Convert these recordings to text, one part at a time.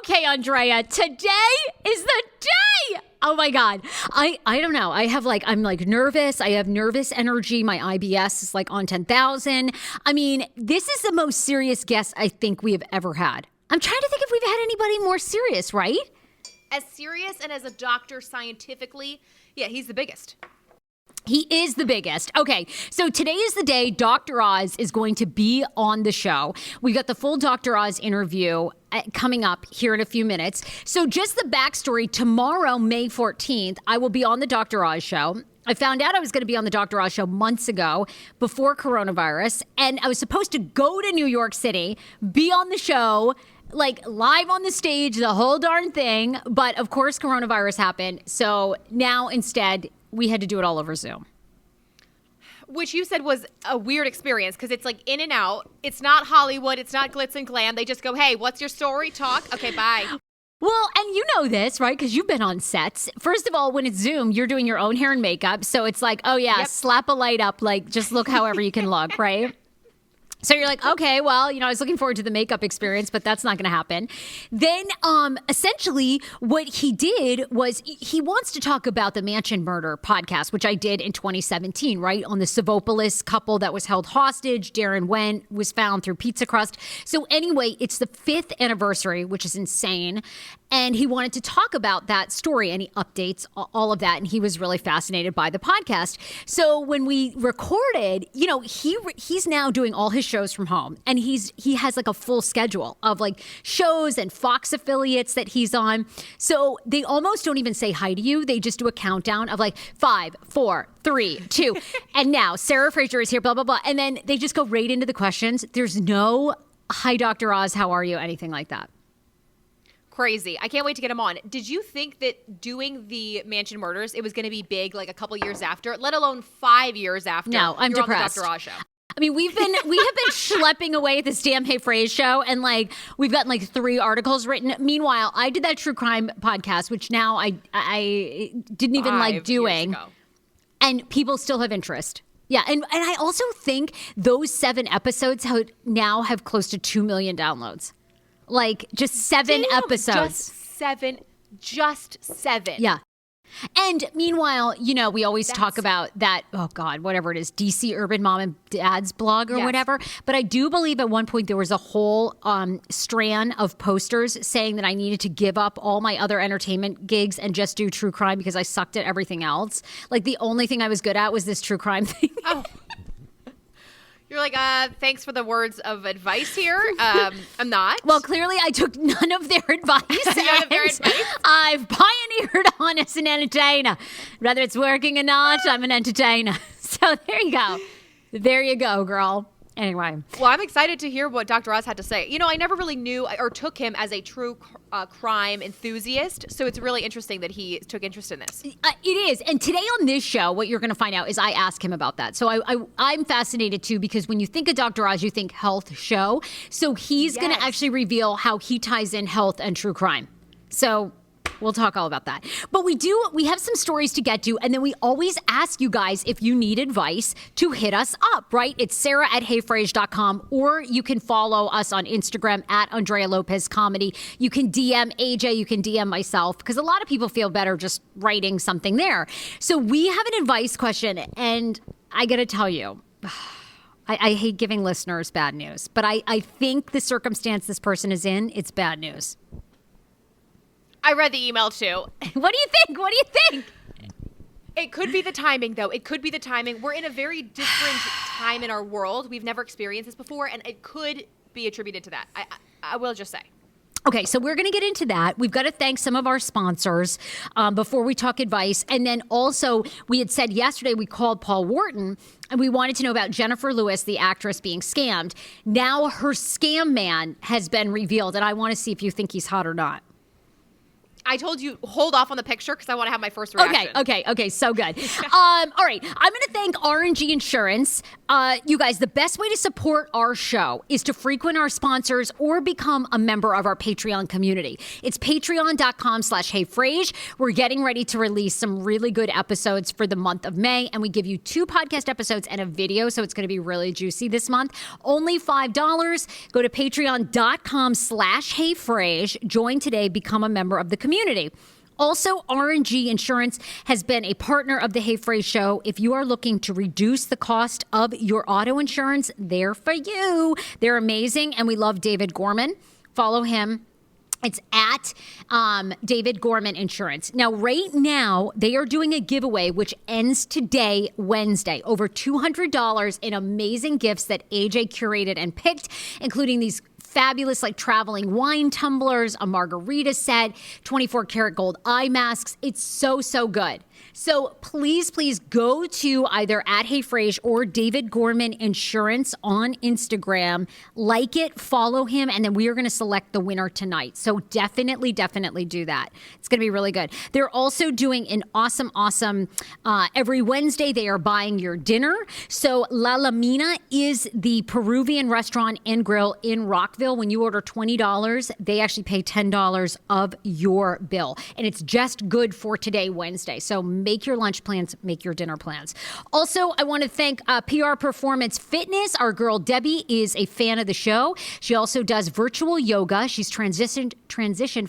Okay, Andrea, today is the day. Oh my God. I don't know. I'm nervous. I have nervous energy. My IBS is like on 10,000. I mean, this is the most serious guest I think we have ever had. I'm trying to think if we've had anybody more serious, right? As serious and as a doctor scientifically, yeah, he's the biggest. He is the biggest. Okay, so today is the day Dr. Oz is going to be on the show. We got the full Dr. Oz interview coming up here in a few minutes. So just the backstory, tomorrow, May 14th, I will be on the Dr. Oz show. I found out I was going to be on the Dr. Oz show months ago before coronavirus, and I was supposed to go to New York City, be on the show, like live on the stage, the whole darn thing. But of course, coronavirus happened. So now instead, we had to do it all over Zoom. Which you said was a weird experience because it's like in and out. It's not Hollywood. It's not glitz and glam. They just go, hey, what's your story? Talk. Okay, bye. Well, and you know this, right? Because you've been on sets. First of all, when it's Zoom, you're doing your own hair and makeup. So it's like, oh yeah, slap a light up. Like just look however you can look, right? So you're like, okay, well, I was looking forward to the makeup experience, but that's not going to happen. Then essentially what he did was he wants to talk about the Mansion Murder podcast, which I did in 2017, right? On the Savopoulos couple that was held hostage. Darren Wendt was found through pizza crust. So anyway, it's the 5th anniversary, which is insane. And he wanted to talk about that story and he updates all of that. And he was really fascinated by the podcast. So when we recorded, he's now doing all his shows from home. And he has like a full schedule of like shows and Fox affiliates that he's on. So they almost don't even say hi to you. They just do a countdown of like 5, 4, 3, 2. And now Sarah Fraser is here, blah, blah, blah. And then they just go right into the questions. There's no, hi, Dr. Oz, how are you? Anything like that. Crazy. I can't wait to get him on. Did you think that doing the Mansion Murders, it was going to be big like a couple years after, let alone 5 years after? No, I'm depressed. On the Dr. Oz show. I mean, we have been schlepping away at this damn Hey Fraser show, and like we've gotten like 3 articles written. Meanwhile, I did that true crime podcast, which now I didn't even like doing, and people still have interest. Yeah, and I also think those 7 episodes now have close to 2 million downloads. Like just 7 episodes. Just 7. Yeah. And meanwhile, we always talk about that, oh God, whatever it is, DC Urban Mom and Dad's blog or whatever. But I do believe at one point there was a whole strand of posters saying that I needed to give up all my other entertainment gigs and just do true crime because I sucked at everything else. Like the only thing I was good at was this true crime thing. Oh. You're like, thanks for the words of advice here. I'm not. Well, clearly I took none of their advice. I've pioneered on as an entertainer. Whether it's working or not, I'm an entertainer. So there you go. There you go, girl. Anyway. Well, I'm excited to hear what Dr. Oz had to say. I never really knew or took him as a true crime enthusiast. So it's really interesting that he took interest in this. It is. And today on this show, what you're going to find out is I ask him about that. So I'm fascinated too, because when you think of Dr. Oz, you think health show. So he's going to actually reveal how he ties in health and true crime. So we'll talk all about that. But we have some stories to get to, and then we always ask you guys if you need advice to hit us up, right? It's sarah@heyfrase.com, or you can follow us on Instagram @Andrea Lopez Comedy. You can DM AJ, you can DM myself, because a lot of people feel better just writing something there. So we have an advice question, and I got to tell you, I hate giving listeners bad news, but I think the circumstance this person is in, it's bad news. I read the email too. What do you think? It could be the timing, though. It could be the timing. We're in a very different time in our world. We've never experienced this before, and it could be attributed to that. I will just say. Okay, so we're going to get into that. We've got to thank some of our sponsors before we talk advice. And then also, we had said yesterday we called Paul Wharton, and we wanted to know about Jennifer Lewis, the actress, being scammed. Now her scam man has been revealed, and I want to see if you think he's hot or not. I told you, hold off on the picture because I want to have my first reaction. Okay. So good. All right. I'm going to thank R&G Insurance. You guys, the best way to support our show is to frequent our sponsors or become a member of our Patreon community. It's patreon.com/HeyFrage. We're getting ready to release some really good episodes for the month of May, and we give you 2 podcast episodes and a video, so it's going to be really juicy this month. Only $5. Go to patreon.com/HeyFrage. Join today. Become a member of the community. Also, R&G Insurance has been a partner of the Hey Frase Show. If you are looking to reduce the cost of your auto insurance, they're for you. They're amazing, and we love David Gorman. Follow him. It's at David Gorman Insurance. Now, right now, they are doing a giveaway, which ends today, Wednesday. Over $200 in amazing gifts that AJ curated and picked, including these fabulous, like, traveling wine tumblers, a margarita set, 24 karat gold eye masks. It's so, so good. So please go to either at Hey Frage or David Gorman Insurance on Instagram. Like it, follow him, and then we are going to select the winner tonight. So definitely do that. It's going to be really good. They're also doing an awesome, every Wednesday they are buying your dinner. So La Lamina is the Peruvian restaurant and grill in Rockville. When you order $20, they actually pay $10 of your bill. And it's just good for today, Wednesday. So make your lunch plans, make your dinner plans. Also, I want to thank PR Performance Fitness. Our girl Debbie is a fan of the show. She also does virtual yoga. She's transitioned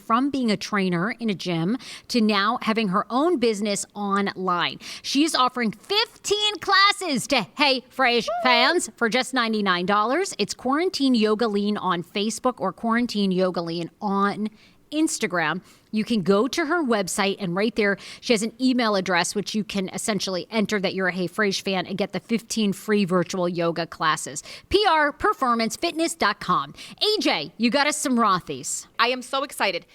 from being a trainer in a gym to now having her own business online. She is offering 15 classes to Hey Frage fans for just $99. It's Quarantine Yoga Lean on Facebook or Quarantine Yoga Lean on Instagram. You can go to her website, and right there, she has an email address, which you can essentially enter that you're a Hey Frage fan and get the 15 free virtual yoga classes. PRPerformanceFitness.com. AJ, you got us some Rothy's. I am so excited.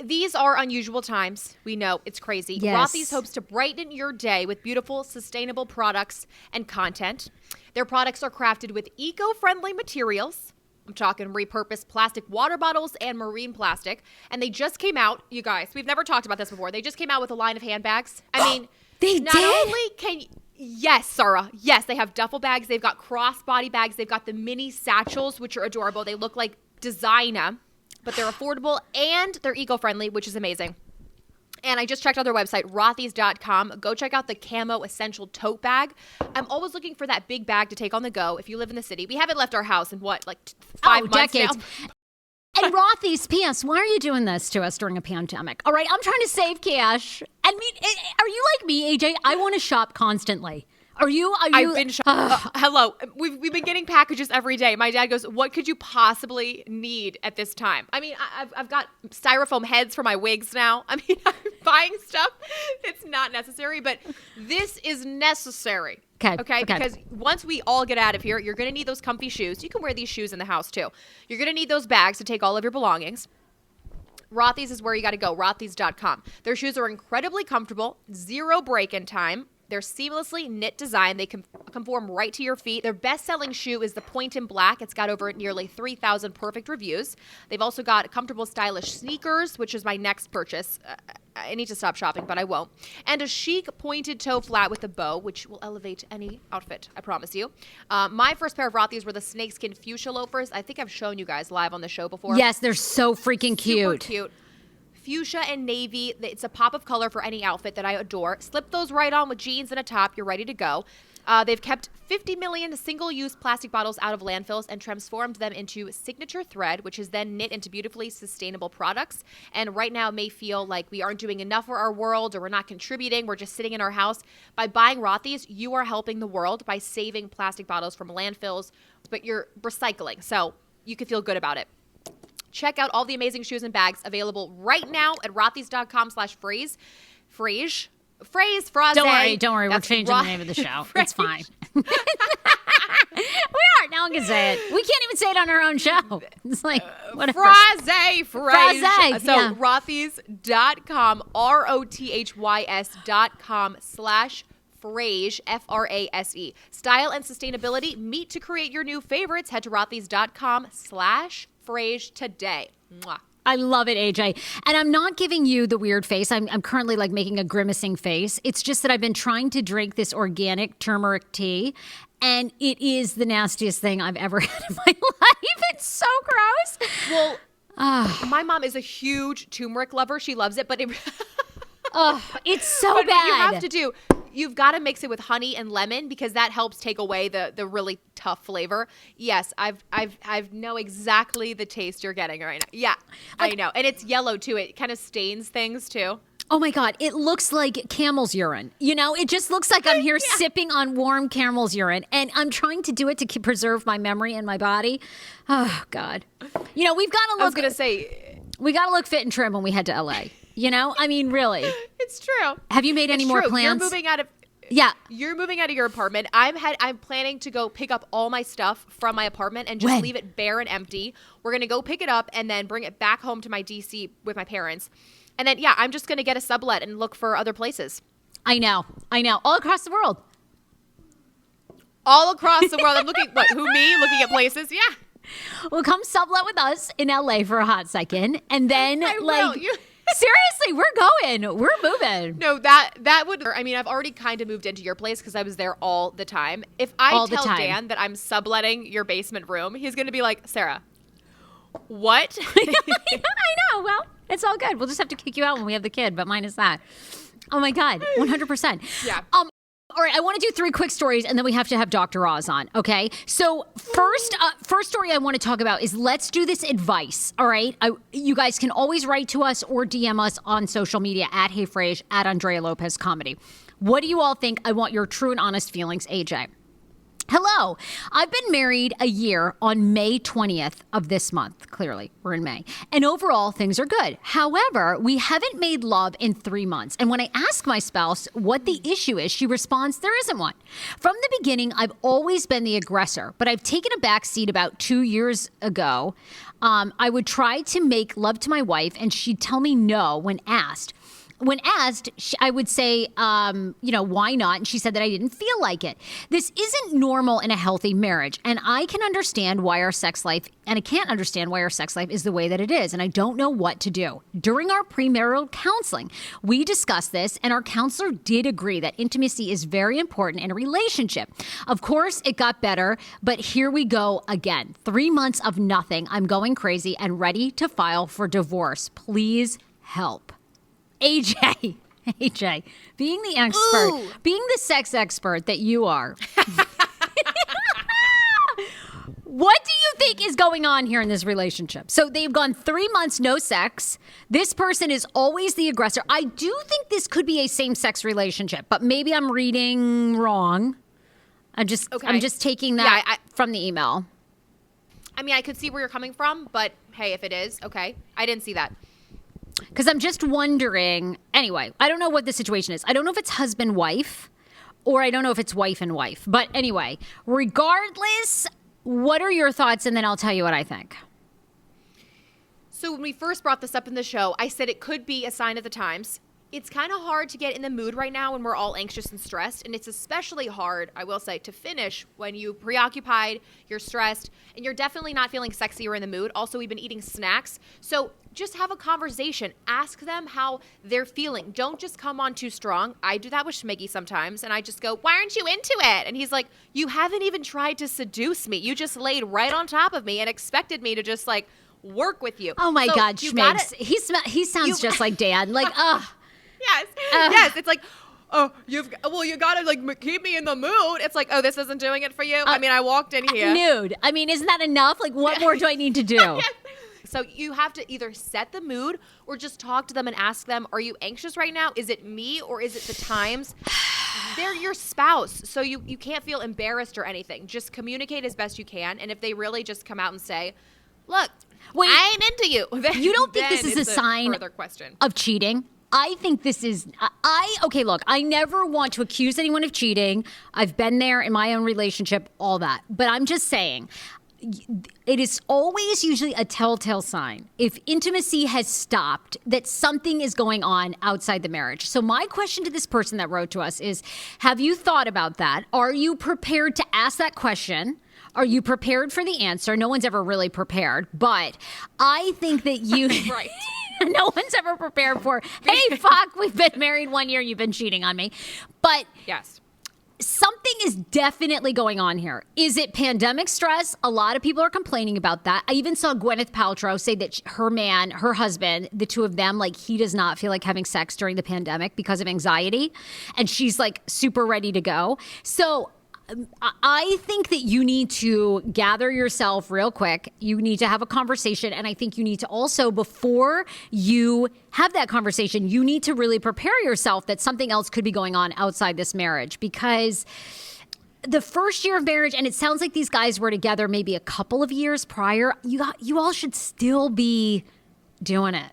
These are unusual times. We know it's crazy. Yes. Rothy's hopes to brighten your day with beautiful, sustainable products and content. Their products are crafted with eco-friendly materials. I'm talking repurposed plastic water bottles and marine plastic. And they just came out, you guys, we've never talked about this before. They just came out with a line of handbags. I mean, they not did? only can you, yes, Sarah. Yes, they have duffel bags. They've got crossbody bags. They've got the mini satchels, which are adorable. They look like designer, but they're affordable and they're eco-friendly, which is amazing. And I just checked out their website, rothys.com. Go check out the Camo Essential Tote Bag. I'm always looking for that big bag to take on the go. If you live in the city, we haven't left our house in what, like 5 months decades. now? And Rothy's, P.S., why are you doing this to us during a pandemic? All right, I'm trying to save cash. I mean, are you like me, AJ? I want to shop constantly. Are you? I've been hello. We've been getting packages every day. My dad goes, "What could you possibly need at this time?" I mean, I've got styrofoam heads for my wigs now. I mean, I'm buying stuff. It's not necessary, but this is necessary. Okay. Because once we all get out of here, you're going to need those comfy shoes. You can wear these shoes in the house too. You're going to need those bags to take all of your belongings. Rothy's is where you got to go. Rothys.com. Their shoes are incredibly comfortable. 0 break-in time. They're seamlessly knit design. They conform right to your feet. Their best-selling shoe is the Point in Black. It's got over nearly 3,000 perfect reviews. They've also got comfortable, stylish sneakers, which is my next purchase. I need to stop shopping, but I won't. And a chic pointed toe flat with a bow, which will elevate any outfit, I promise you. My first pair of Rothys were the snakeskin fuchsia loafers. I think I've shown you guys live on the show before. Yes, they're so freaking cute. Super cute. Fuchsia and navy. It's a pop of color for any outfit that I adore. Slip those right on with jeans and a top. You're ready to go. They've kept 50 million single-use plastic bottles out of landfills and transformed them into signature thread, which is then knit into beautifully sustainable products. And right now it may feel like we aren't doing enough for our world or we're not contributing. We're just sitting in our house. By buying Rothys, you are helping the world by saving plastic bottles from landfills, but you're recycling. So you can feel good about it. Check out all the amazing shoes and bags available right now at rothys.com/frage. Frage. Don't worry. We're changing the name of the show. It's fine. We are. No one can say it. We can't even say it on our own show. It's like, whatever. Frage. So yeah. rothys.com, rothys.com/Frage, Frase. Style and sustainability meet to create your new favorites. Head to rothys.com/Frage today. Mwah. I love it, AJ. And I'm not giving you the weird face. I'm currently like making a grimacing face. It's just that I've been trying to drink this organic turmeric tea, and it is the nastiest thing I've ever had in my life. It's so gross. Well, my mom is a huge turmeric lover. She loves it, but it's so but bad. You've got to mix it with honey and lemon because that helps take away the really tough flavor. Yes, I've know exactly the taste you're getting right now. Yeah, I know. And it's yellow too. It kind of stains things too. Oh my God, it looks like camel's urine. You know, it just looks like I'm here sipping on warm camel's urine, and I'm trying to do it to preserve my memory and my body. Oh God. You know, we've got to look. I was going to say. We got to look fit and trim when we head to LA. You know, I mean, really. It's true. Have you made any more plans? You're moving out of. Yeah. You're moving out of your apartment. I'm planning to go pick up all my stuff from my apartment and just leave it bare and empty. We're going to go pick it up and then bring it back home to my DC with my parents. And then, I'm just going to get a sublet and look for other places. I know. All across the world. All across the world. I'm looking, me? Looking at places? Yeah. Well, come sublet with us in LA for a hot second. And then, seriously, we're moving. No, that would, I mean, I've already kind of moved into your place because I was there all the time. If I tell Dan that I'm subletting your basement room, he's going to be like, Sarah, what? I know. Well, it's all good. We'll just have to kick you out when we have the kid, but minus that. Oh my God, 100%. Yeah. All right, I want to do 3 quick stories, and then we have to have Dr. Oz on, okay? So first story I want to talk about is let's do this advice, all right? You guys can always write to us or DM us on social media at HeyFrase, at Andrea Lopez Comedy. What do you all think? I want your true and honest feelings, AJ. Hello. I've been married a year on May 20th of this month. Clearly, we're in May. And overall, things are good. However, we haven't made love in 3 months. And when I ask my spouse what the issue is, she responds, there isn't one. From the beginning, I've always been the aggressor, but I've taken a back seat about 2 years ago. I would try to make love to my wife, and she'd tell me no when asked. When asked, I would say, why not? And she said that I didn't feel like it. This isn't normal in a healthy marriage. And I can understand why our sex life, and I can't understand why our sex life is the way that it is. And I don't know what to do. During our premarital counseling, we discussed this, and our counselor did agree that intimacy is very important in a relationship. Of course, it got better, but here we go again. 3 months of nothing. I'm going crazy and ready to file for divorce. Please help. AJ, being the expert, being the sex expert that you are, what do you think is going on here in this relationship? So they've gone 3 months, no sex. This person is always the aggressor. I do think this could be a same-sex relationship, but maybe I'm reading wrong. I'm just taking that from the email. I mean, I could see where you're coming from, but hey, if it is, okay. I didn't see that. Because I'm just wondering, anyway, I don't know what the situation is. I don't know if it's husband-wife or I don't know if it's wife and wife. But anyway, regardless, what are your thoughts? And then I'll tell you what I think. So when we first brought this up in the show, I said it could be a sign of the times. It's kind of hard to get in the mood right now when we're all anxious and stressed. And it's especially hard, I will say, to finish when you're preoccupied, you're stressed, and you're definitely not feeling sexy or in the mood. Also, we've been eating snacks. So just have a conversation. Ask them how they're feeling. Don't just come on too strong. I do that with Schmiggy sometimes. And I just go, why aren't you into it? And he's like, you haven't even tried to seduce me. You just laid right on top of me and expected me to just work with you. Oh my God, Schmigs. He sounds just like Dad. Yes. It's like, oh, you gotta keep me in the mood. It's like, oh, this isn't doing it for you. I mean, I walked in here nude. I mean, isn't that enough? What more do I need to do? Yes. So you have to either set the mood or just talk to them and ask them, are you anxious right now? Is it me or is it the times? They're your spouse, so you can't feel embarrassed or anything. Just communicate as best you can, and if they really just come out and say, look, I ain't into you. You don't think this is a sign of cheating? I think this is, look, I never want to accuse anyone of cheating. I've been there in my own relationship, all that. But I'm just saying, it is always usually a telltale sign. If intimacy has stopped, that something is going on outside the marriage. So my question to this person that wrote to us is, have you thought about that? Are you prepared to ask that question? Are you prepared for the answer? No one's ever really prepared, but I think that you... Right. No one's ever prepared for, hey, fuck, we've been married 1 year, you've been cheating on me. But Yes. something is definitely going on here. Is it pandemic stress? A lot of people are complaining about that. I even saw Gwyneth Paltrow say that her husband, the two of them, like he does not feel like having sex during the pandemic because of anxiety. And she's like super ready to go. So I think that you need to gather yourself real quick. You need to have a conversation. And I think you need to also, before you have that conversation, you need to really prepare yourself that something else could be going on outside this marriage. Because the first year of marriage, and it sounds like these guys were together maybe a couple of years prior, you all should still be doing it.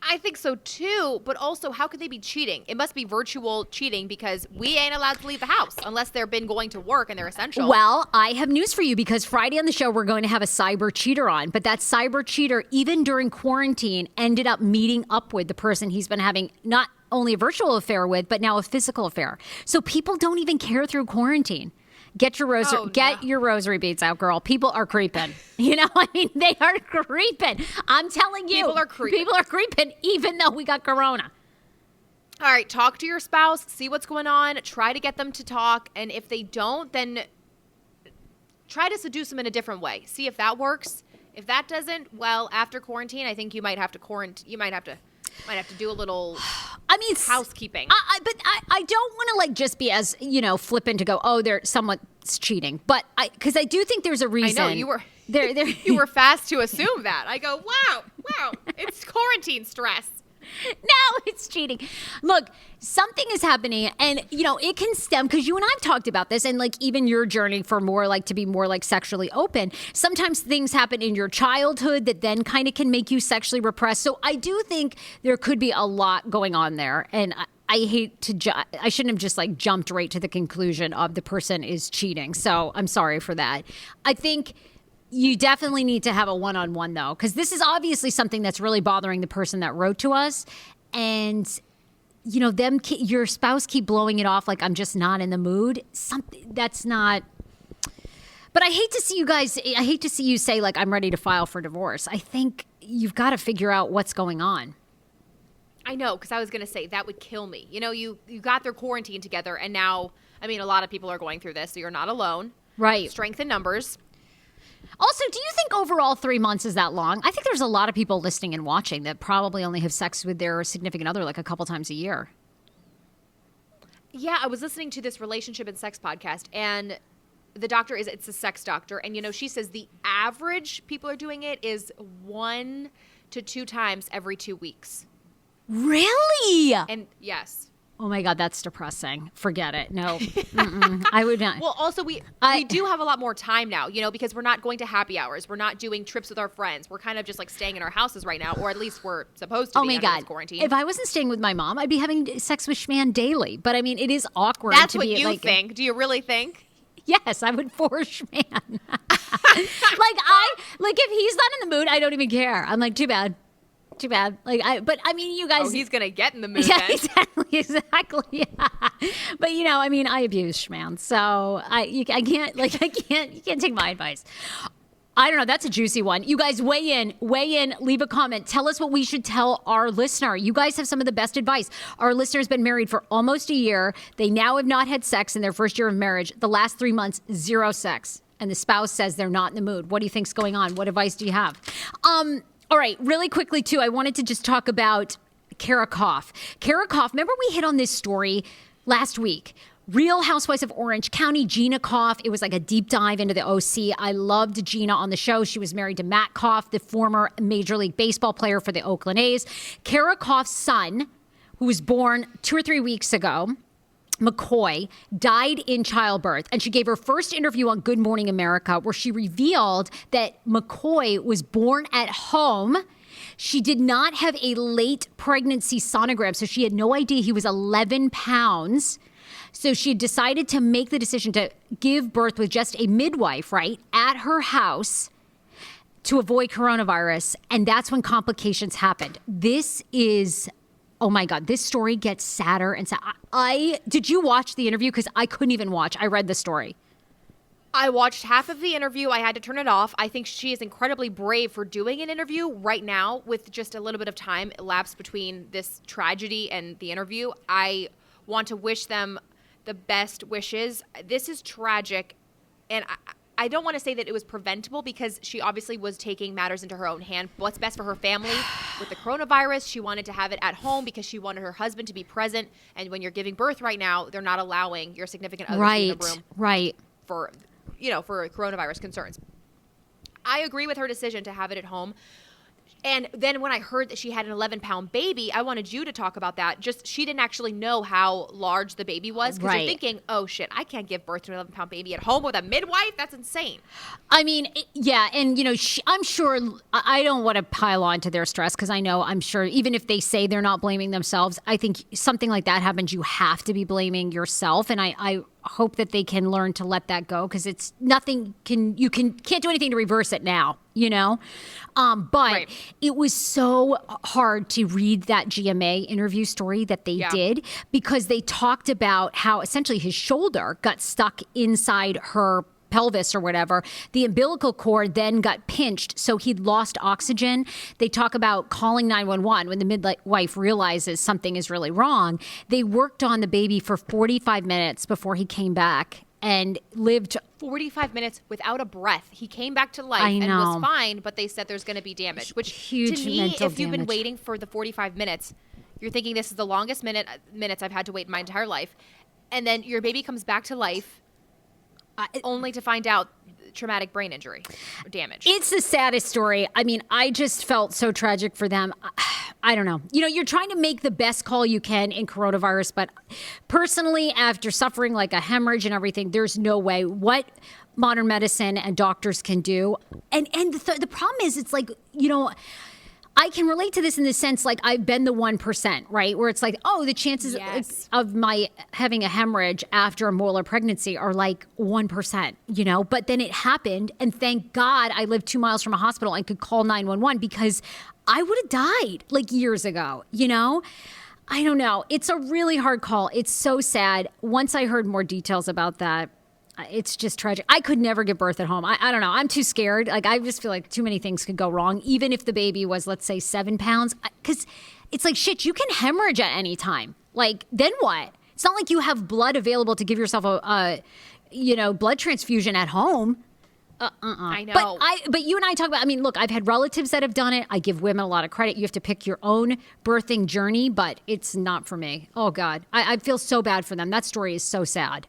I think so too, but also how could they be cheating? It must be virtual cheating because we ain't allowed to leave the house unless they've been going to work and they're essential. Well, I have news for you because Friday on the show, we're going to have a cyber cheater on. But that cyber cheater, even during quarantine, ended up meeting up with the person he's been having not only a virtual affair with, but now a physical affair. So people don't even care through quarantine. Get your rosary beads out, girl. People are creeping. You know, I mean, they are creeping. I'm telling you. People are creeping even though we got corona. All right, talk to your spouse, see what's going on, try to get them to talk, and if they don't, then try to seduce them in a different way. See if that works. If that doesn't, well, after quarantine, I think you might have to do a little housekeeping. But I don't want to like just be as, flippant to go, oh, someone's cheating. But because I do think there's a reason. I know, you were you were fast to assume that. I go, wow, it's quarantine stress. No, it's cheating. Look, something is happening and, it can stem because you and I've talked about this and like even your journey for more like to be more like sexually open. Sometimes things happen in your childhood that then kind of can make you sexually repressed. So I do think there could be a lot going on there. And I hate to, I shouldn't have just like jumped right to the conclusion of the person is cheating. So I'm sorry for that. I think you definitely need to have a one-on-one, though, because this is obviously something that's really bothering the person that wrote to us. And, your spouse keep blowing it off like I'm just not in the mood. Something that's not. But I hate to see you say, like, I'm ready to file for divorce. I think you've got to figure out what's going on. I know, because I was going to say that would kill me. You got their quarantine together, and now, I mean, a lot of people are going through this, so you're not alone. Right. Strength in numbers. Also, do you think overall 3 months is that long? I think there's a lot of people listening and watching that probably only have sex with their significant other like a couple times a year. Yeah, I was listening to this relationship and sex podcast, and the doctor it's a sex doctor, and she says the average people are doing it is 1 to 2 times every 2 weeks. Really? And yes. Oh my God, that's depressing. Forget it. No, I would not. Well, also we do have a lot more time now, because we're not going to happy hours. We're not doing trips with our friends. We're kind of just like staying in our houses right now, or at least we're supposed to be under this quarantine. If I wasn't staying with my mom, I'd be having sex with Schman daily. But I mean, it is awkward. That's what you think. Do you really think? Yes, I would force Schman. If he's not in the mood, I don't even care. I'm like, too bad. But I mean, you guys. Oh, he's gonna get in the mood. Yeah, then. exactly. Yeah. But I mean, I abuse Schman, so you can't take my advice. I don't know. That's a juicy one. You guys weigh in, leave a comment. Tell us what we should tell our listener. You guys have some of the best advice. Our listener's been married for almost a year. They now have not had sex in their first year of marriage. The last 3 months, 0 sex. And the spouse says they're not in the mood. What do you think's going on? What advice do you have? All right, really quickly, too, I wanted to just talk about Kara Koff. Kara Koff, remember we hit on this story last week. Real Housewives of Orange County, Gina Koff. It was like a deep dive into the OC. I loved Gina on the show. She was married to Matt Koff, the former Major League Baseball player for the Oakland A's. Kara Koff's son, who was born 2 or 3 weeks ago, McCoy, died in childbirth, and she gave her first interview on Good Morning America where she revealed that McCoy was born at home. She did not have a late pregnancy sonogram, so she had no idea he was 11 pounds. So she decided to make the decision to give birth with just a midwife, right, at her house to avoid coronavirus, and that's when complications happened. This is... Oh my God, this story gets sadder and sadder. Did you watch the interview? Because I couldn't even watch. I read the story. I watched half of the interview. I had to turn it off. I think she is incredibly brave for doing an interview right now with just a little bit of time elapsed between this tragedy and the interview. I want to wish them the best wishes. This is tragic, and I don't want to say that it was preventable because she obviously was taking matters into her own hand. What's best for her family with the coronavirus, she wanted to have it at home because she wanted her husband to be present. And when you're giving birth right now, they're not allowing your significant other in the room. Right. For coronavirus concerns. I agree with her decision to have it at home. And then when I heard that she had an 11-pound baby, I wanted you to talk about that. Just she didn't actually know how large the baby was because you're thinking, oh, shit, I can't give birth to an 11-pound baby at home with a midwife? That's insane. I mean, yeah. And, I'm sure I don't want to pile on to their stress because I'm sure even if they say they're not blaming themselves, I think something like that happens, you have to be blaming yourself. And I hope that they can learn to let that go because it's nothing can't do anything to reverse it now, but it was so hard to read that GMA interview story that they did because they talked about how essentially his shoulder got stuck inside her pelvis or whatever. The umbilical cord then got pinched, so he'd lost oxygen. They talk about calling 911 when the midwife realizes something is really wrong. They worked on the baby for 45 minutes before he came back and lived 45 minutes without a breath. He came back to life and was fine, but they said there's going to be damage, which huge to me, mental if you've been damage. waiting for the 45 minutes, you're thinking this is the longest minutes I've had to wait in my entire life. And then your baby comes back to life only to find out traumatic brain injury or damage. It's the saddest story. I mean, I just felt so tragic for them. I don't know. You're trying to make the best call you can in coronavirus, but personally, after suffering like a hemorrhage and everything, there's no way what modern medicine and doctors can do. And the problem is, it's like, I can relate to this in the sense, like, I've been the 1%, right? Where it's like, oh, the chances of my having a hemorrhage after a molar pregnancy are like 1%, But then it happened, and thank God I lived 2 miles from a hospital and could call 911 because I would have died like years ago, I don't know. It's a really hard call. It's so sad. Once I heard more details about that, it's just tragic. I could never give birth at home. I don't know. I'm too scared. Like, I just feel like too many things could go wrong, even if the baby was, let's say, 7 pounds. Because it's like, shit, you can hemorrhage at any time. Like, then what? It's not like you have blood available to give yourself a blood transfusion at home. I know. But you and I talk about, look, I've had relatives that have done it. I give women a lot of credit. You have to pick your own birthing journey, but it's not for me. Oh, God. I feel so bad for them. That story is so sad.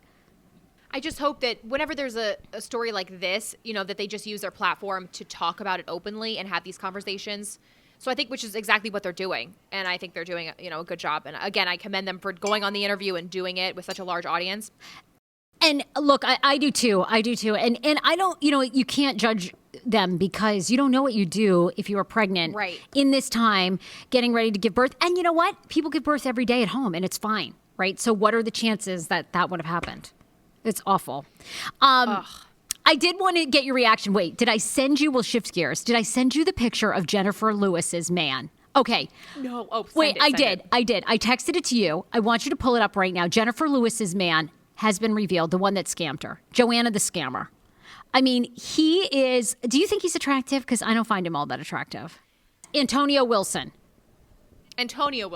I just hope that whenever there's a story like this, that they just use their platform to talk about it openly and have these conversations. So I think, which is exactly what they're doing. And I think they're doing, a good job. And again, I commend them for going on the interview and doing it with such a large audience. And look, I do too. And I don't, you can't judge them because you don't know what you do if you are pregnant in this time, getting ready to give birth. And you know what? People give birth every day at home and it's fine, right? So what are the chances that would have happened? It's awful. I did want to get your reaction. Wait, did I send you, we'll shift gears. Did I send you the picture of Jennifer Lewis's man? Okay. No. Oh, wait, I did. I texted it to you. I want you to pull it up right now. Jennifer Lewis's man has been revealed, the one that scammed her. Joana the Scammer. He is, do you think he's attractive? Because I don't find him all that attractive. Antonio Wilson. Antonio,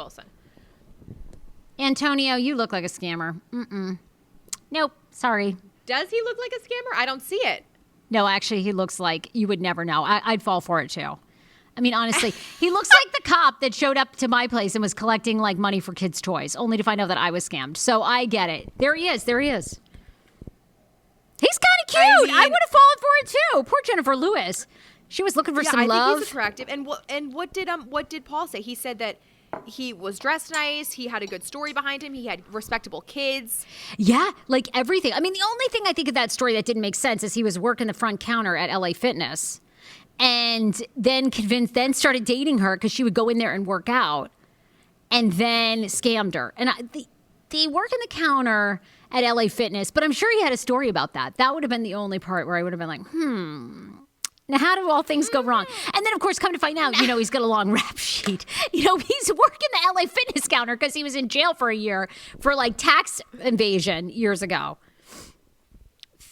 you look like a scammer. Nope. Sorry. Does he look like a scammer? I don't see it. No, actually, he looks like you would never know. I'd fall for it, too. Honestly, he looks like the cop that showed up to my place and was collecting, like, money for kids' toys, only to find out that I was scammed. So I get it. There he is. He's kind of cute. I would have fallen for it, too. Poor Jennifer Lewis. She was looking for some love. I think he's attractive. And what did Paul say? He said that he was dressed nice. He had a good story behind him. He had respectable kids. Yeah, like everything. The only thing I think of that story that didn't make sense is he was working the front counter at LA Fitness and then started dating her because she would go in there and work out and then scammed her. And they work in the counter at LA Fitness, but I'm sure he had a story about that. That would have been the only part where I would have been like, Now, how do all things go wrong? And then, of course, come to find out, he's got a long rap sheet. He's working the LA Fitness counter because he was in jail for a year for, like, tax evasion years ago.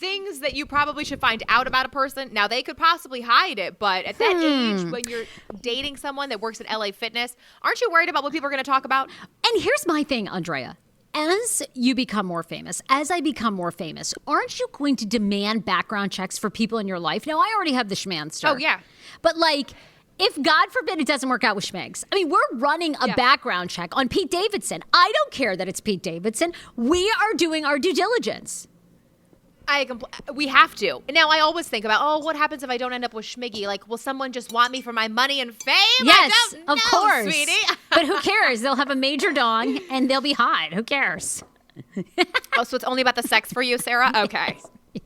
things that you probably should find out about a person. Now, they could possibly hide it, but at that age, when you're dating someone that works at LA Fitness, aren't you worried about what people are going to talk about? And here's my thing, Andrea. As you become more famous, as I become more famous, aren't you going to demand background checks for people in your life? Now, I already have the schmanster. Oh, yeah. But like, if God forbid it doesn't work out with Schmegs, I mean, we're running a background check on Pete Davidson. I don't care that it's Pete Davidson. We are doing our due diligence. We have to. Now, I always think about, what happens if I don't end up with Schmiggy? Like, will someone just want me for my money and fame? Yes, of course. Sweetie. But who cares? They'll have a major dong and they'll be hot. Who cares? So it's only about the sex for you, Sarah? Okay. Yes.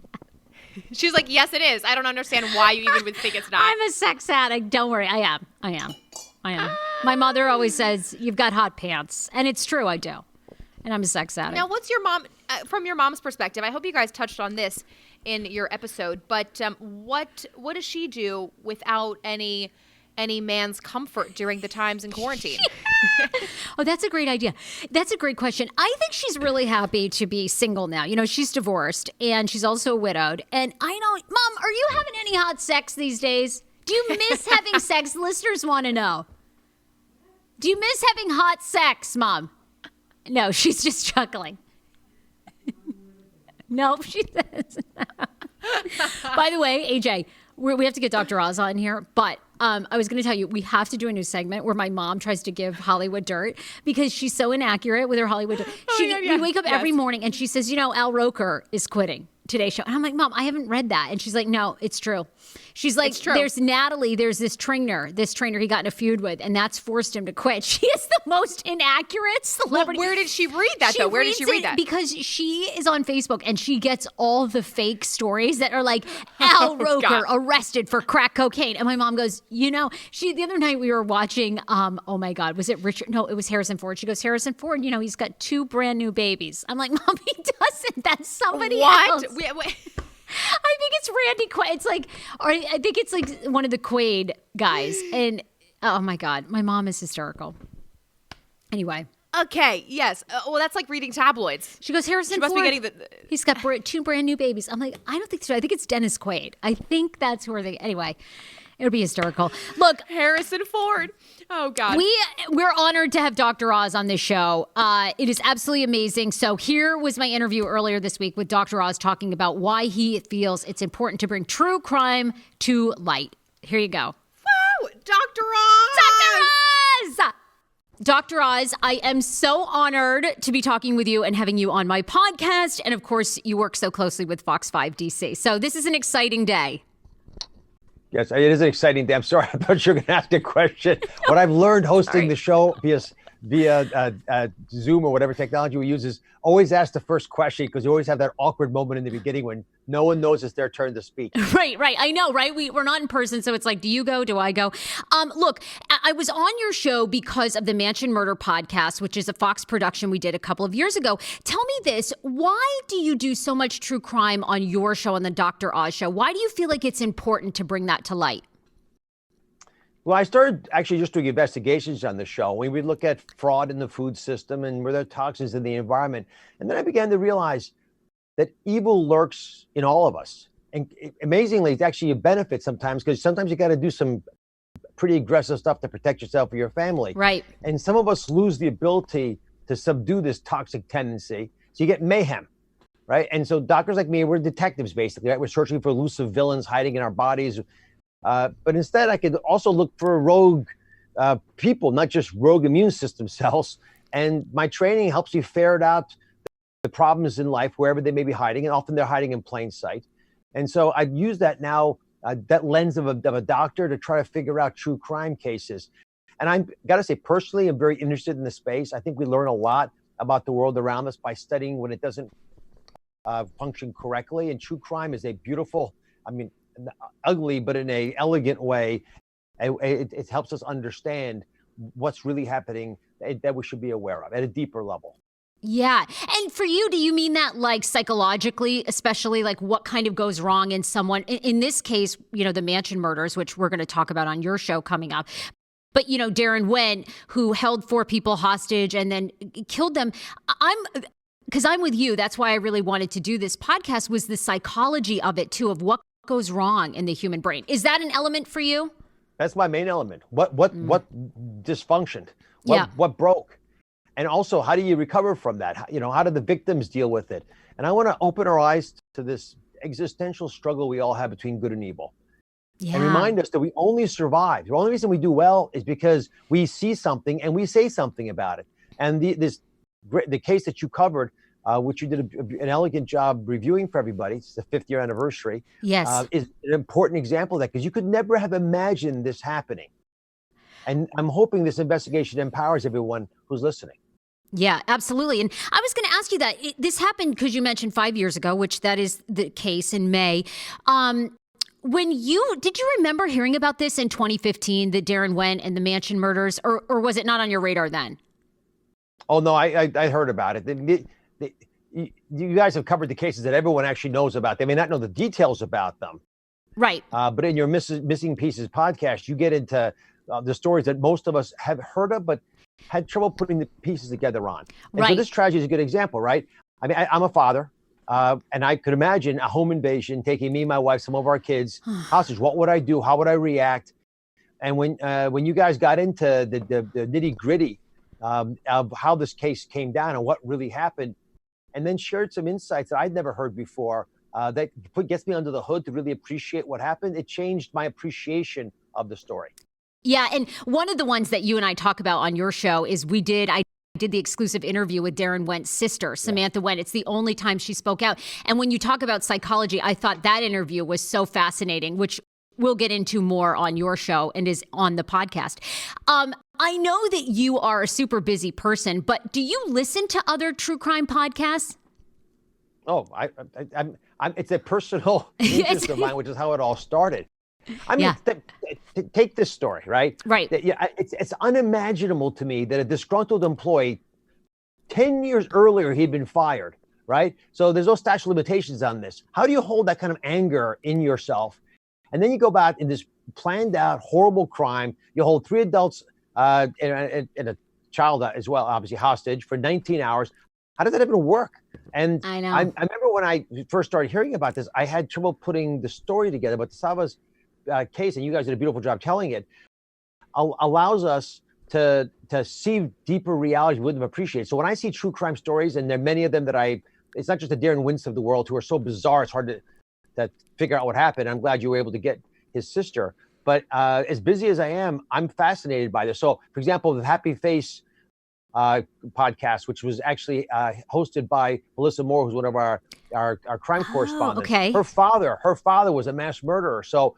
She's like, yes, it is. I don't understand why you even would think it's not. I'm a sex addict. Don't worry. I am. My mother always says, you've got hot pants. And it's true, I do. And I'm a sex addict. Now, what's your mom, from your mom's perspective, I hope you guys touched on this in your episode, but what does she do without any man's comfort during the times in quarantine? Oh, that's a great idea. That's a great question. I think she's really happy to be single now. You know, she's divorced and she's also widowed. And I know, Mom, are you having any hot sex these days? Do you miss having sex? Listeners want to know. Do you miss having hot sex, Mom? No, she's just chuckling. Nope, she says. By the way, AJ, we have to get Dr. Oz on here, but I was going to tell you, we have to do a new segment where my mom tries to give Hollywood dirt because she's so inaccurate with her Hollywood dirt. We wake up every morning and she says, Al Roker is quitting Today's Show. And I'm like, Mom, I haven't read that. And she's like, no, it's true. She's like, there's Natalie, there's this trainer he got in a feud with, and that's forced him to quit. She is the most inaccurate celebrity. Well, where did she read that, though? Where did she read that? Because she is on Facebook, and she gets all the fake stories that are like, Al Roker arrested for crack cocaine. And my mom goes, the other night we were watching, oh my God, was it Richard? No, it was Harrison Ford. She goes, Harrison Ford, he's got 2 brand new babies. I'm like, Mom, he doesn't. That's somebody else. Wait. I think it's Randy Quaid. It's like, or I think it's like one of the Quaid guys. And oh my God, my mom is hysterical. Anyway. Okay, yes. Well, that's like reading tabloids. She goes, Harrison Ford. She must be getting he's got 2 brand new babies. I'm like, I don't think so. I think it's Dennis Quaid. I think that's who anyway. It'll be hysterical. Look, Harrison Ford. Oh, God. We're honored to have Dr. Oz on this show. It is absolutely amazing. So here was my interview earlier this week with Dr. Oz talking about why he feels it's important to bring true crime to light. Here you go. Woo! Dr. Oz! Dr. Oz! Dr. Oz, I am so honored to be talking with you and having you on my podcast. And of course, you work so closely with Fox 5 DC. So this is an exciting day. Yes, it is an exciting day. I'm sorry, I thought you were going to ask a question. What I've learned hosting the show via Zoom or whatever technology we use is always ask the first question, because you always have that awkward moment in the beginning when no one knows it's their turn to speak. Right. I know, right? We're not in person, so it's like, do you go? Do I go? Look, I was on your show because of the Mansion Murder podcast, which is a Fox production we did a couple of years ago. Tell me this, why do you do so much true crime on your show, on the Dr. Oz show? Why do you feel like it's important to bring that to light? Well, I started actually just doing investigations on the show. We would look at fraud in the food system and were there toxins in the environment. And then I began to realize that evil lurks in all of us. And amazingly, it's actually a benefit sometimes, because sometimes you got to do some pretty aggressive stuff to protect yourself or your family. Right. And some of us lose the ability to subdue this toxic tendency. So you get mayhem, right? And so doctors like me, we're detectives basically, right? We're searching for elusive villains hiding in our bodies. But instead, I could also look for rogue people, not just rogue immune system cells. And my training helps you ferret out the problems in life wherever they may be hiding, and often they're hiding in plain sight. And so I use that now, that lens of a doctor, to try to figure out true crime cases. And I've got to say, personally, I'm very interested in the space. I think we learn a lot about the world around us by studying when it doesn't function correctly. And true crime is a beautiful, ugly, but in an elegant way. It helps us understand what's really happening that we should be aware of at a deeper level. Yeah. And for you, do you mean that like psychologically, especially like what kind of goes wrong in someone? In this case, the Mansion murders, which we're going to talk about on your show coming up. But, Darren Wen, who held 4 people hostage and then killed them. because I'm with you, that's why I really wanted to do this podcast, was the psychology of it too, of what goes wrong in the human brain. Is that an element for you? That's my main element. What dysfunctioned? What broke? And also, how do you recover from that? How do the victims deal with it? And I want to open our eyes to this existential struggle we all have between good and evil. Yeah. And remind us that we only survive. The only reason we do well is because we see something and we say something about it. And the case that you covered, which you did an elegant job reviewing for everybody, it's the 5th year anniversary, yes, is an important example of that, because you could never have imagined this happening. And I'm hoping this investigation empowers everyone who's listening. Yeah, absolutely. And I was going to ask you that. This happened because you mentioned 5 years ago, which that is the case in May. Did you remember hearing about this in 2015, the Darren Wendt and the Mansion murders, or was it not on your radar then? Oh, no, I heard about it. You guys have covered the cases that everyone actually knows about. They may not know the details about them. Right. But in your Missing Pieces podcast, you get into the stories that most of us have heard of, but had trouble putting the pieces together on. And right. So this tragedy is a good example, right? I mean, I'm a father, and I could imagine a home invasion taking me, my wife, some of our kids hostage. What would I do? How would I react? And when you guys got into the nitty gritty of how this case came down and what really happened, and then shared some insights that I'd never heard before, that gets me under the hood to really appreciate what happened. It changed my appreciation of the story. Yeah, and one of the ones that you and I talk about on your show is I did the exclusive interview with Darren Wendt's sister, Samantha Wendt. It's the only time she spoke out. And when you talk about psychology, I thought that interview was so fascinating, which we'll get into more on your show and is on the podcast. I know that you are a super busy person, but do you listen to other true crime podcasts? Oh, it's a personal interest of mine, which is how it all started. I mean, take this story, right? Right. It's unimaginable to me that a disgruntled employee, 10 years earlier, he'd been fired, right? So there's no statute of limitations on this. How do you hold that kind of anger in yourself? And then you go back in this planned out, horrible crime. You hold 3 adults and a child as well, obviously hostage for 19 hours. How does that even work? And I know. I remember when I first started hearing about this, I had trouble putting the story together, but Sava's case, and you guys did a beautiful job telling it, allows us to see deeper realities we wouldn't have appreciated. So when I see true crime stories, and there are many of them that it's not just the Darren Wendts of the world who are so bizarre, it's hard to figure out what happened. I'm glad you were able to get his sister. But as busy as I am, I'm fascinated by this. So, for example, the Happy Face podcast, which was actually hosted by Melissa Moore, who's one of our crime correspondents. Okay. Her father was a mass murderer. So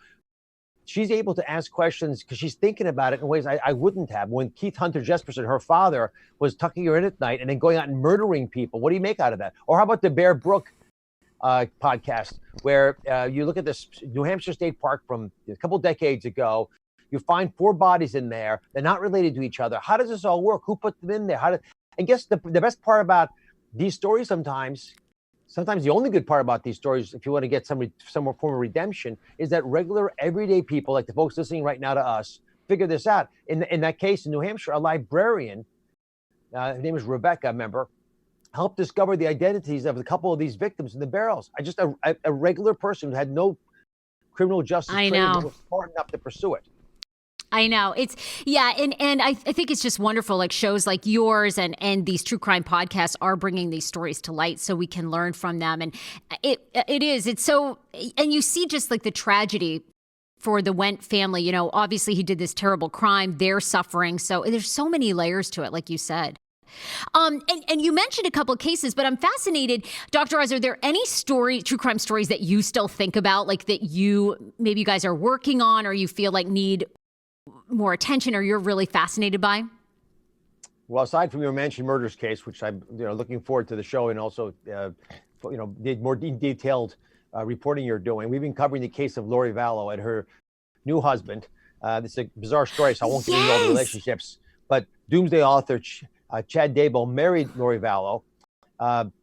she's able to ask questions because she's thinking about it in ways I wouldn't have. When Keith Hunter Jesperson, her father, was tucking her in at night and then going out and murdering people, what do you make out of that? Or how about the Bear Brook podcast, where you look at this New Hampshire State Park from a couple decades ago, you find 4 bodies in there. They're not related to each other. How does this all work? Who put them in there? And guess the best part about these stories sometimes the only good part about these stories, if you want to get some form of redemption, is that regular, everyday people, like the folks listening right now to us, figure this out. In that case, in New Hampshire, a librarian, her name is Rebecca, I remember, helped discover the identities of a couple of these victims in the barrels. Just a regular person who had no criminal justice training, but was smart enough to pursue it. I know. And I think it's just wonderful, like shows like yours and these true crime podcasts are bringing these stories to light so we can learn from them. And it's so, and you see just like the tragedy for the Wendt family. You know, obviously he did this terrible crime, they're suffering. So there's so many layers to it, like you said. And you mentioned a couple of cases, but I'm fascinated, Dr. Oz, are there any true crime stories that you still think about, like that maybe you guys are working on or you feel like need more attention or you're really fascinated by? Well, aside from your Mansion murders case, which I'm looking forward to the show, and also the more detailed reporting you're doing, we've been covering the case of Lori Vallow and her new husband. This is a bizarre story, so I won't get into all the relationships. But Doomsday author Chad Daybell married Lori Vallow.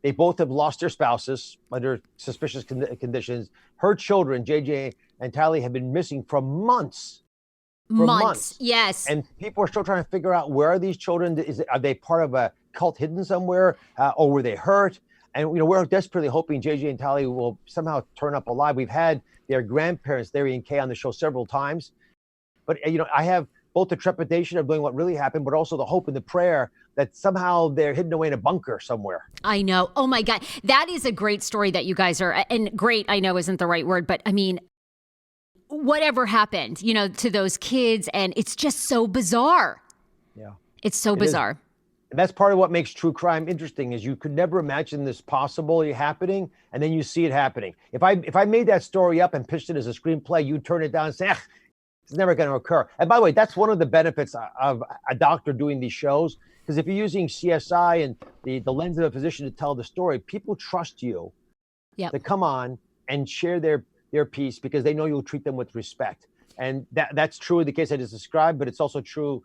They both have lost their spouses under suspicious conditions. Her children, JJ and Tally, have been missing for months. Months, yes. And people are still trying to figure out, where are these children? Are they part of a cult hidden somewhere, or were they hurt? And we're desperately hoping JJ and Tali will somehow turn up alive. We've had their grandparents, Larry and Kay, on the show several times. But I have both the trepidation of knowing what really happened, but also the hope and the prayer that somehow they're hidden away in a bunker somewhere. I know. Oh my God. That is a great story that you guys are, and great, I know isn't the right word, but I mean, whatever happened, to those kids, and it's just so bizarre. Yeah. It's so bizarre. And that's part of what makes true crime interesting is you could never imagine this possible happening, and then you see it happening. If I made that story up and pitched it as a screenplay, you'd turn it down and say, it's never going to occur. And by the way, that's one of the benefits of a doctor doing these shows, because if you're using CSI and the lens of a physician to tell the story, people trust you to come on and share their piece because they know you'll treat them with respect. And that's true in the case I just described, but it's also true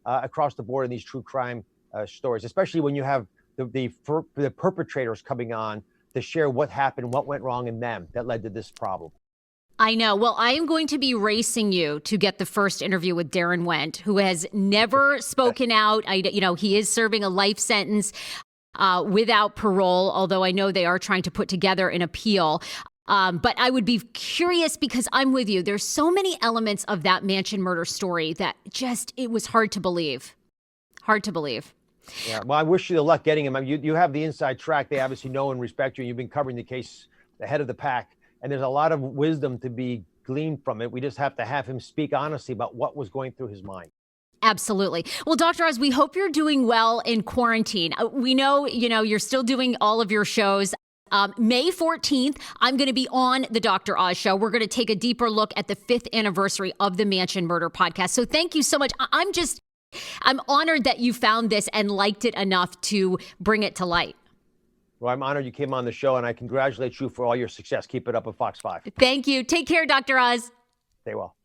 across the board in these true crime stories, especially when you have the perpetrators coming on to share what happened, what went wrong in them that led to this problem. I know. Well, I am going to be racing you to get the first interview with Darren Wendt, who has never spoken out. He is serving a life sentence without parole, although I know they are trying to put together an appeal. But I would be curious because I'm with you. There's so many elements of that mansion murder story that it was hard to believe. Hard to believe. Yeah. Well, I wish you the luck getting him. I mean, you have the inside track. They obviously know and respect you. You've been covering the case ahead of the pack. And there's a lot of wisdom to be gleaned from it. We just have to have him speak honestly about what was going through his mind. Absolutely. Well, Dr. Oz, we hope you're doing well in quarantine. We know, you're still doing all of your shows. May 14th, I'm going to be on the Dr. Oz Show. We're going to take a deeper look at the 5th anniversary of the Mansion Murder podcast. So thank you so much. I'm honored that you found this and liked it enough to bring it to light. Well, I'm honored you came on the show, and I congratulate you for all your success. Keep it up with Fox 5. Thank you. Take care, Dr. Oz. Stay well.